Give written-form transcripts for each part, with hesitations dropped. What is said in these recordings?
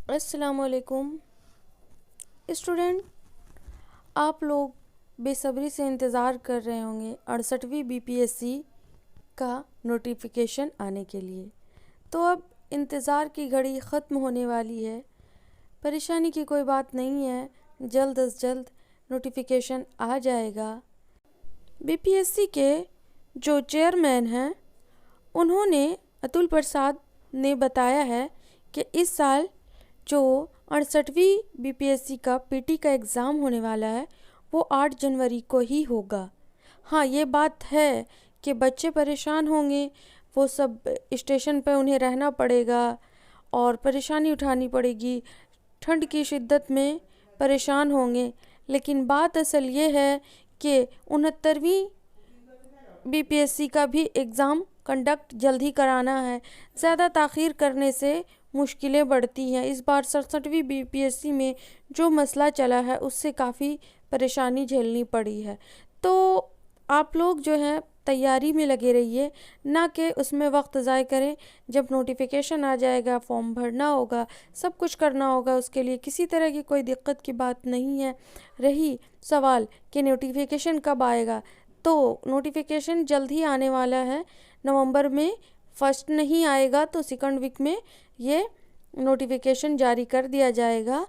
السلام علیکم اسٹوڈنٹ، آپ لوگ بے صبری سے انتظار کر رہے ہوں گے 68ویں BPSC کا نوٹیفیکیشن آنے کے لیے۔ تو اب انتظار کی گھڑی ختم ہونے والی ہے۔ پریشانی کی کوئی بات نہیں ہے، جلد از جلد نوٹیفیکیشن آ جائے گا۔ BPSC کے جو چیئرمین ہیں انہوں نے اتل پرساد نے بتایا ہے کہ اس سال جو 68ویں BPSC کا PT کا ایگزام ہونے والا ہے وہ 8 جنوری کو ہی ہوگا۔ ہاں، یہ بات ہے کہ بچے پریشان ہوں گے، وہ سب اسٹیشن پہ انہیں رہنا پڑے گا اور پریشانی اٹھانی پڑے گی، ٹھنڈ کی شدت میں پریشان ہوں گے، لیکن بات اصل یہ ہے کہ 69ویں BPSC کا بھی ایگزام کنڈکٹ جلد ہی کرانا ہے۔ زیادہ تاخیر کرنے سے مشکلیں بڑھتی ہیں۔ اس بار 67ویں BPSC میں جو مسئلہ چلا ہے اس سے کافی پریشانی جھیلنی پڑی ہے۔ تو آپ لوگ جو ہے تیاری میں لگے رہیے، نہ کہ اس میں وقت ضائع کریں۔ جب نوٹیفیکیشن آ جائے گا، فارم بھرنا ہوگا، سب کچھ کرنا ہوگا، اس کے لیے کسی طرح کی کوئی دقت کی بات نہیں ہے۔ رہی سوال کہ نوٹیفیکیشن کب آئے گا، تو نوٹیفیکیشن جلد ہی آنے والا ہے۔ نومبر میں فرسٹ نہیں آئے گا تو سیکنڈ ویک میں یہ نوٹیفیکیشن جاری کر دیا جائے گا۔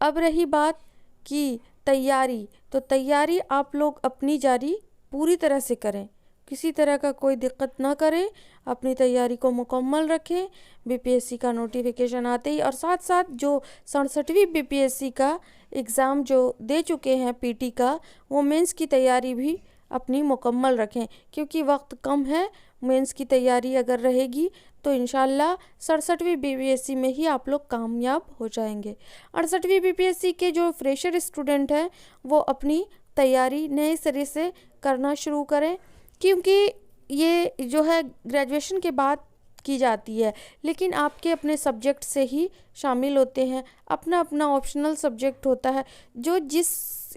اب رہی بات کی تیاری، تو تیاری آپ لوگ اپنی جاری پوری طرح سے کریں، کسی طرح کا کوئی دقت نہ کریں، اپنی تیاری کو مکمل رکھیں۔ BPSC کا نوٹیفیکیشن آتے ہی، اور ساتھ ساتھ جو 67ویں BPSC کا ایگزام جو دے چکے ہیں PT کا، وہ مینس کی تیاری بھی اپنی مکمل رکھیں، کیونکہ وقت کم ہے۔ مینس کی تیاری اگر رہے گی تو انشاءاللہ 67ویں BPSC میں ہی آپ لوگ کامیاب ہو جائیں گے۔ 68ویں BPSC کے جو فریشر اسٹوڈنٹ ہیں وہ اپنی تیاری نئے سرے سے کرنا شروع کریں، کیونکہ یہ جو ہے گریجویشن کے بعد کی جاتی ہے، لیکن آپ کے اپنے سبجیکٹ سے ہی شامل ہوتے ہیں۔ اپنا اپنا آپشنل سبجیکٹ ہوتا ہے، جو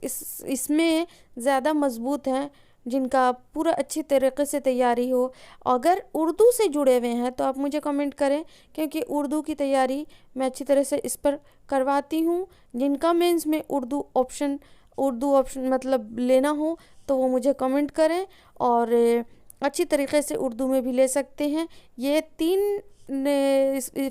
اس میں زیادہ مضبوط ہیں، جن کا پورا اچھی طریقے سے تیاری ہو۔ اگر اردو سے جڑے ہوئے ہیں تو آپ مجھے کمنٹ کریں، کیونکہ اردو کی تیاری میں اچھی طرح سے اس پر کرواتی ہوں۔ جن کا مینس میں اردو آپشن مطلب لینا ہو تو وہ مجھے کمنٹ کریں، اور اچھی طریقے سے اردو میں بھی لے سکتے ہیں۔ یہ 3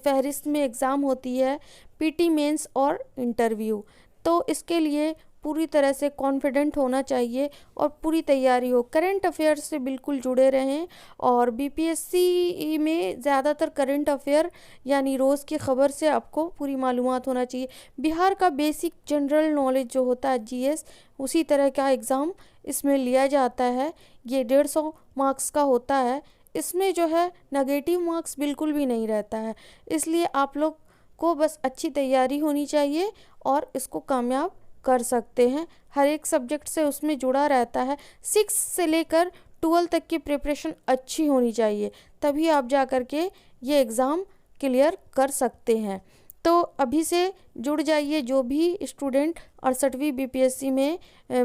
فہرست میں ایگزام ہوتی ہے، PT مینس اور انٹرویو۔ تو اس کے لیے پوری طرح سے کانفیڈنٹ ہونا چاہیے اور پوری تیاری ہو۔ کرنٹ افیئر سے بالکل جڑے رہیں، اور BPSC میں زیادہ تر کرنٹ افیئر یعنی روز کی خبر سے آپ کو پوری معلومات ہونا چاہیے۔ بہار کا بیسک جنرل نالج جو ہوتا ہے GS، اسی طرح کا ایگزام اس میں لیا جاتا ہے۔ یہ 150 مارکس کا ہوتا ہے۔ اس میں جو ہے نگیٹیو مارکس بالکل بھی نہیں رہتا ہے، اس لیے آپ لوگ کو بس اچھی تیاری ہونی چاہیے اور اس کو کامیاب کر سکتے ہیں۔ ہر ایک سبجیکٹ سے اس میں جڑا رہتا ہے۔ 6 سے لے کر 12 تک کی پریپریشن اچھی ہونی چاہیے، تبھی آپ جا کر کے یہ ایگزام کلیئر کر سکتے ہیں۔ تو ابھی سے جڑ جائیے، جو بھی اسٹوڈنٹ 68ویں BPSC میں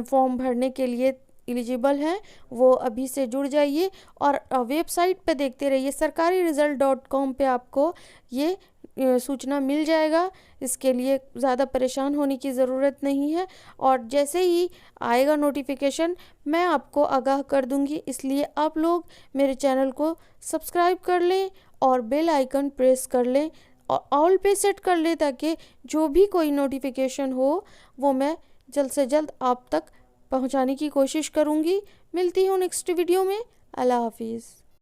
فارم بھرنے کے لیے ایلیجیبل ہیں وہ ابھی سے جڑ جائیے، اور ویب سائٹ پہ دیکھتے رہیے، sarkariresult.com پہ آپ کو یہ سوچنا مل جائے گا۔ اس کے لیے زیادہ پریشان ہونے کی ضرورت نہیں ہے، اور جیسے ہی آئے گا نوٹیفیکیشن میں آپ کو آگاہ کر دوں گی۔ اس لیے آپ لوگ میرے چینل کو سبسکرائب کر لیں اور بیل آئیکن پریس کر لیں، اور آل پہ سیٹ کر لیں، تاکہ جو بھی کوئی نوٹیفیکیشن ہو وہ میں جلد سے جلد آپ تک پہنچانے کی کوشش کروں گی۔ ملتی ہوں نیکسٹ ویڈیو میں۔ اللہ حافظ۔